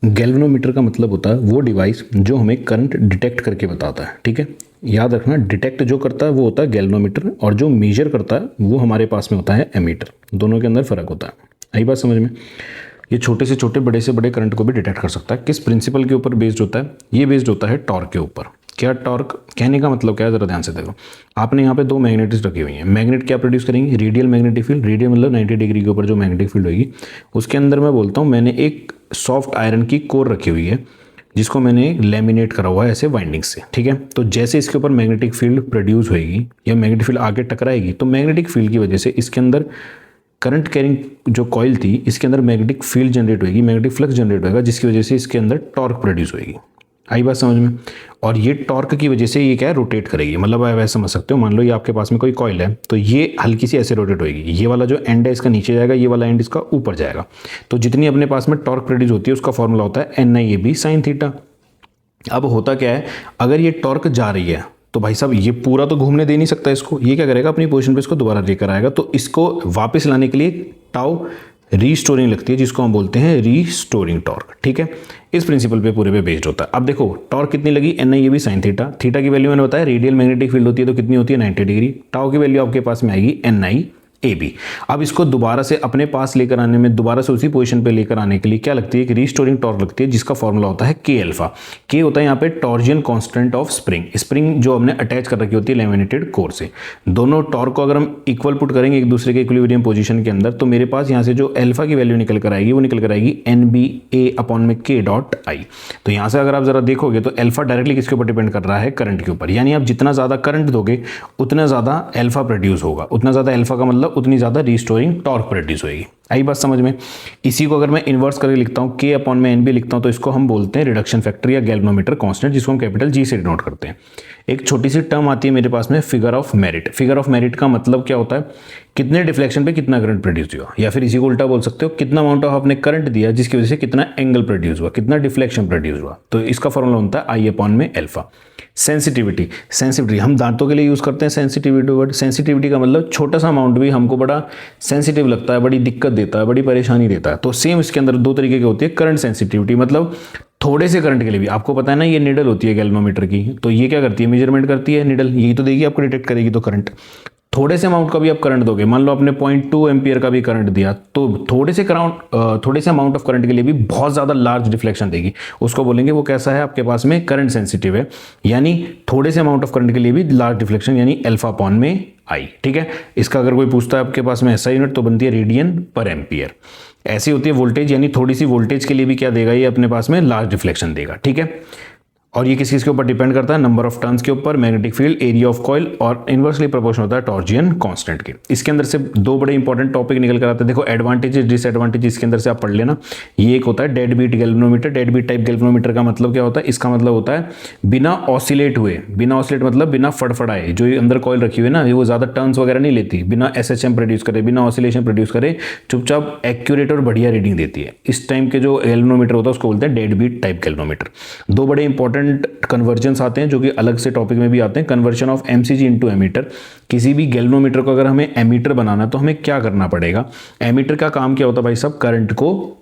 Galvanometer का मतलब होता है वो डिवाइस जो हमें करंट डिटेक्ट करके बताता है, ठीक है। याद रखना, डिटेक्ट जो करता है वो होता है गैल्वेनोमीटर, और जो मेजर करता है वो हमारे पास में होता है एमीटर। दोनों के अंदर फ़र्क होता है। आई बात समझ में? ये छोटे से छोटे, बड़े से बड़े करंट को भी डिटेक्ट कर सकता है। किस प्रिंसिपल के ऊपर बेस्ड होता है? ये बेस्ड होता है टॉर्क के ऊपर। क्या टॉर्क कहने का मतलब क्या है, ज़रा ध्यान से देखो। आपने यहाँ पे दो मैग्नेटिक्स रखी हुई हैं। मैग्नेट क्या प्रोड्यूस करेंगे? Radial magnetic field. रेडियल मतलब 90 डिग्री के ऊपर जो मैग्नेटिक फील्ड होगी, उसके अंदर मैं बोलता हूँ मैंने एक सॉफ्ट आयरन की कोर रखी हुई है जिसको मैंने लैमिनेट करा हुआ है ऐसे वाइंडिंग से, ठीक है। तो जैसे इसके ऊपर मैग्नेटिक फील्ड प्रोड्यूस होगी या मैग्नेटिक फील्ड आगे टकराएगी, तो मैग्नेटिक फील्ड की वजह से इसके अंदर करंट कैरिंग जो कॉइल थी इसके अंदर मैग्नेटिक फील्ड जनरेट होगी, मैग्नेटिक फ्लक्स जनरेट होगा, जिसकी वजह से इसके अंदर टॉर्क प्रोड्यूस होगी। आई बात समझ में? और ये टॉर्क की वजह से ये क्या है, रोटेट करेगी। मतलब आप ऐसा समझ सकते हो, मान लो ये आपके पास में कोई कॉइल है, तो ये हल्की सी ऐसे रोटेट होगी। ये वाला जो एंड है इसका नीचे जाएगा, ये वाला एंड इसका ऊपर जाएगा। तो जितनी अपने पास में टॉर्क प्रोड्यूस होती है उसका फॉर्मूला होता है NIAB sin थीटा। अब होता क्या है, अगर ये टॉर्क जा रही है तो भाई साहब ये पूरा तो घूमने दे नहीं सकता इसको। ये क्या करेगा, अपनी पोजीशन पे इसको दोबारा लेकर आएगा। तो इसको वापस लाने के लिए टाउ रीस्टोरिंग लगती है, जिसको हम बोलते हैं रीस्टोरिंग टॉर्क, ठीक है। इस प्रिंसिपल पे पूरे पे बेस्ड होता है। अब देखो टॉर्क कितनी लगी, NIAB sin थीटा। थीटा की वैल्यू मैंने बताया, रेडियल मैग्नेटिक फील्ड होती है तो कितनी होती है, 90 डिग्री। टाउ की वैल्यू आपके पास में आएगी NIAB। अब इसको दोबारा से अपने पास लेकर आने में, दोबारा से उसी पोजीशन पे लेकर आने के लिए क्या लगती है, एक रीस्टोरिंग टॉर्क लगती है, जिसका फॉर्मूला होता है K अल्फा। K होता है यहाँ पे torsion constant of spring. Spring जो हमने अटैच कर रखी होती है लैमिनेटेड कोर से। दोनों टॉर्क को अगर हम इक्वल पुट करेंगे एक दूसरे के इक्विलिब्रियम पोजीशन के अंदर, तो मेरे पास यहाँ से जो अल्फा की वैल्यू निकल कर आएगी वो निकल कर आएगी NBA/K.I। तो यहाँ से अगर आप जरा देखोगे तो अल्फा डायरेक्टली किसके ऊपर डिपेंड कर रहा है, करंट के ऊपर। यानी आप जितना ज़्यादा करंट दोगे उतना ज़्यादा अल्फा प्रोड्यूस होगा। उतना ज़्यादा अल्फा का मतलब उतनी ज़्यादा रीस्टोरिंग टॉर्क प्रोड्यूस होगी। आई बात समझ में? इसी को अगर मैं इन्वर्स करके लिखता हूँ, K/NB लिखता हूँ, तो इसको हम बोलते हैं रिडक्शन फैक्टर या गैल्वेनोमीटर कांस्टेंट, जिसको हम कैपिटल G से डिनोट करते हैं। एक छोटी सी टर्म आती है मेरे पास में, figure of merit. Figure of merit का मतलब क्या होता है, कितने डिफ्लेक्शन पे कितना करंट प्रोड्यूस हुआ, या फिर इसी को उल्टा बोल सकते हो, कितना अमाउंट ऑफ आपने करंट दिया जिसकी वजह से कितना एंगल प्रोड्यूस हुआ, कितना डिफ्लेक्शन प्रोड्यूस हुआ। तो इसका फॉर्मूला होता है I/अल्फा। सेंसिटिविटी, सेंसिटिविटी हम दांतों के लिए यूज़ करते हैं सेंसिटिविटी वर्ड। सेंसिटिविटी का मतलब छोटा सा अमाउंट भी हमको बड़ा सेंसिटिव लगता है, बड़ी दिक्कत देता है, बड़ी परेशानी देता है। तो सेम इसके अंदर दो तरीके की होती है। करंट सेंसिटिविटी मतलब थोड़े से करंट के लिए भी, आपको पता है ना ये निडल होती है गैल्वेनोमीटर की, तो ये क्या करती है, मेजरमेंट करती है निडल, यही तो देगी आपको, डिटेक्ट करेगी। तो करंट, थोड़े से अमाउंट का भी आप करंट दोगे, मान लो आपने 0.2 एम्पियर का भी करंट दिया, तो थोड़े से अमाउंट ऑफ करंट के लिए भी बहुत ज़्यादा लार्ज डिफ्लेक्शन देगी। उसको बोलेंगे वो कैसा है, आपके पास में करंट सेंसिटिव है। यानी थोड़े से अमाउंट ऑफ करंट के लिए भी लार्ज डिफ्लेक्शन, यानी अल्फा/I, ठीक है। इसका अगर कोई पूछता है आपके पास में ऐसा यूनिट, तो बनती है रेडियन/एम्पियर। ऐसी होती है वोल्टेज, यानी थोड़ी सी वोल्टेज के लिए भी क्या देगा ये अपने पास में, लार्ज डिफ्लेक्शन देगा, ठीक है। और ये किस के ऊपर डिपेंड करता है, नंबर ऑफ टर्न्स के ऊपर, magnetic field, area of coil, और इनवर्सली प्रोपोर्शनल होता है टॉर्जियन कांस्टेंट के। इसके अंदर से दो बड़े इंपॉर्टेंट टॉपिक निकल कर आते हैं। देखो एडवांटेजेस डिसएडवांटेज इसके अंदर से आप पढ़ लेना। ये एक होता है dead beat galvanometer. Dead beat type galvanometer का मतलब क्या होता है, इसका मतलब होता है बिना ऑसिलेट हुए, बिना ऑसिलेट मतलब बिना फड़फड़ाए, जो अंदर कॉइल रखी हुई है ना, वो ज्यादा टर्न्स वगैरह नहीं लेती, बिना SHM प्रोड्यूस करे, बिना ऑसिलेशन प्रोड्यूस करे, चुपचाप एक्यूरेट और बढ़िया रीडिंग देती है। इस टाइम के जो गैल्वेनोमीटर होता है उसको बोलते हैं डेड बीट टाइप गैल्वेनोमीटर। दो बड़े इंपॉर्टेंट कन्वर्जन आते हैं जो कि अलग से टॉपिक में भी आते हैं। Conversion of MCG into ammeter. किसी भी गैल्वेनोमीटर को अगर हमें एमीटर बनाना है तो हमें क्या करना पड़ेगा, एमीटर का काम क्या होता है भाई साहब, करंट को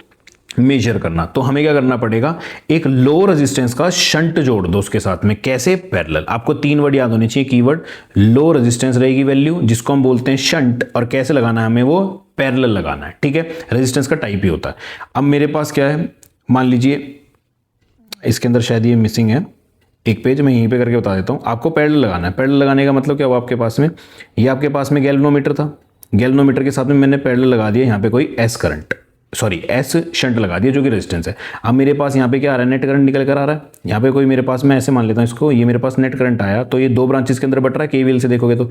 मेजर करना। तो हमें क्या करना पड़ेगा, एक लो रेजिस्टेंस का शंट जोड़ दो उसके साथ में। कैसे, पैरेलल। आपको 3 वर्ड याद होने चाहिए कीवर्ड। लो रेजिस्टेंस रहेगी वैल्यू, जिसको हम बोलते हैं शंट, और कैसे लगाना है हमें, वो पैरेलल लगाना है, ठीक है। रेजिस्टेंस का टाइप ही होता है। अब मेरे पास क्या है, मान लीजिए इसके अंदर शायद ये मिसिंग है एक पेज, मैं यहीं पे करके बता देता हूँ। आपको पैरेलल लगाना है। पैरेलल लगाने का मतलब क्या हुआ, आपके पास में ये आपके पास में गैल्वेनोमीटर था, गैल्वेनोमीटर के साथ में मैंने पैरेलल लगा दिया यहाँ पे कोई S शंट लगा दिया जो कि रेजिस्टेंस है। अब मेरे पास यहाँ पे क्या आ रहा है, नेट करंट निकल कर आ रहा है। यहाँ पे कोई मेरे पास, मैं ऐसे मान लेता हूँ इसको, ये मेरे पास नेट करंट आया, तो ये दो ब्रांचेस के अंदर बट रहा है। KVL से देखोगे तो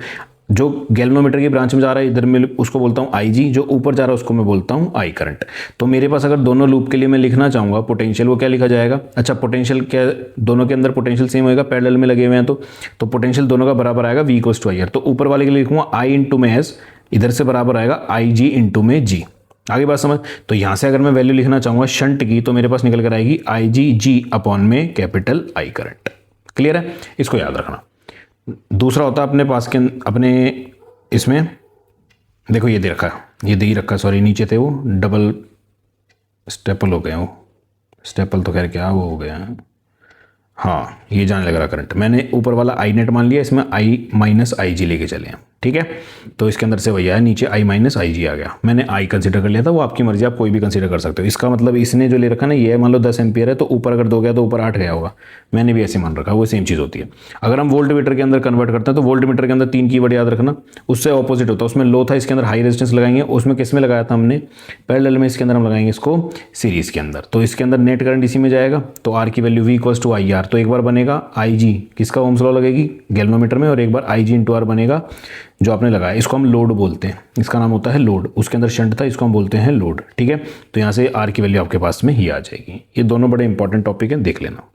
जो गैल्वेनोमीटर की ब्रांच में जा रहा है इधर में उसको बोलता हूँ IG, जो ऊपर जा रहा है उसको मैं बोलता हूँ I करंट। तो मेरे पास अगर दोनों लूप के लिए मैं लिखना चाहूँगा पोटेंशियल, वो क्या लिखा जाएगा, अच्छा पोटेंशियल क्या, दोनों के अंदर पोटेंशियल सेम होएगा, पैरेलल में लगे हुए हैं तो पोटेंशियल दोनों का बराबर आएगा V=IR। तो ऊपर वाले के लिए लिखूंगा I इंटू में S, इधर से बराबर आएगा IG इंटू में G। आगे बात समझ। तो यहां से अगर मैं वैल्यू लिखना चाहूंगा शंट की, तो मेरे पास निकल कर आएगी IGG/में कैपिटल I करंट। क्लियर है, इसको याद रखना। दूसरा होता है अपने पास के, अपने इसमें देखो ये दे रखा है, ये दे ही रखा, सॉरी नीचे थे वो, डबल स्टेपल हो गए वो, स्टेपल तो खैर क्या वो हो गया है। हाँ, ये जाने लग रहा करंट। मैंने ऊपर वाला आई नेट मान लिया, इसमें आई माइनस आई जी लेके चले हैं, ठीक है। तो इसके अंदर से वही आया, नीचे आई माइनस आई जी आ गया। मैंने आई कंसीडर कर लिया था, वो आपकी मर्जी, आप कोई भी कंसीडर कर सकते हो। इसका मतलब इसने जो ले रखा ना, ये मान लो 10 एम्पियर है, तो ऊपर अगर 2 गया तो ऊपर 8 गया होगा। मैंने भी ऐसे मान रखा, वो सेम चीज़ होती है। अगर हम वोल्ट मीटर के अंदर कन्वर्ट करते हैं तो वोल्ट मीटर के अंदर 3 कीवर्ड याद रखना, उससे ऑपोजिट होता है। उसमें लो था, इसके अंदर हाई रेजिस्टेंस लगाएंगे। उसमें किस में लगाया था हमने, पैरेलल में। इसके अंदर हम लगाएंगे इसको सीरीज़ के अंदर। तो इसके अंदर नेट करंट इसी में जाएगा, तो आर की value V equals to I R. तो एक बार बनेगा आई जी, किसका ओम्स लॉ लगेगी, गैल्वेनोमीटर में, और एक बार आई जी इंटू आर बनेगा जो आपने लगाया। इसको हम लोड बोलते हैं, इसका नाम होता है लोड। उसके अंदर शंट था, इसको हम बोलते हैं लोड, ठीक है। तो यहाँ से आर की वैल्यू आपके पास में ही आ जाएगी। ये दोनों बड़े इंपॉर्टेंट टॉपिक हैं, देख लेना।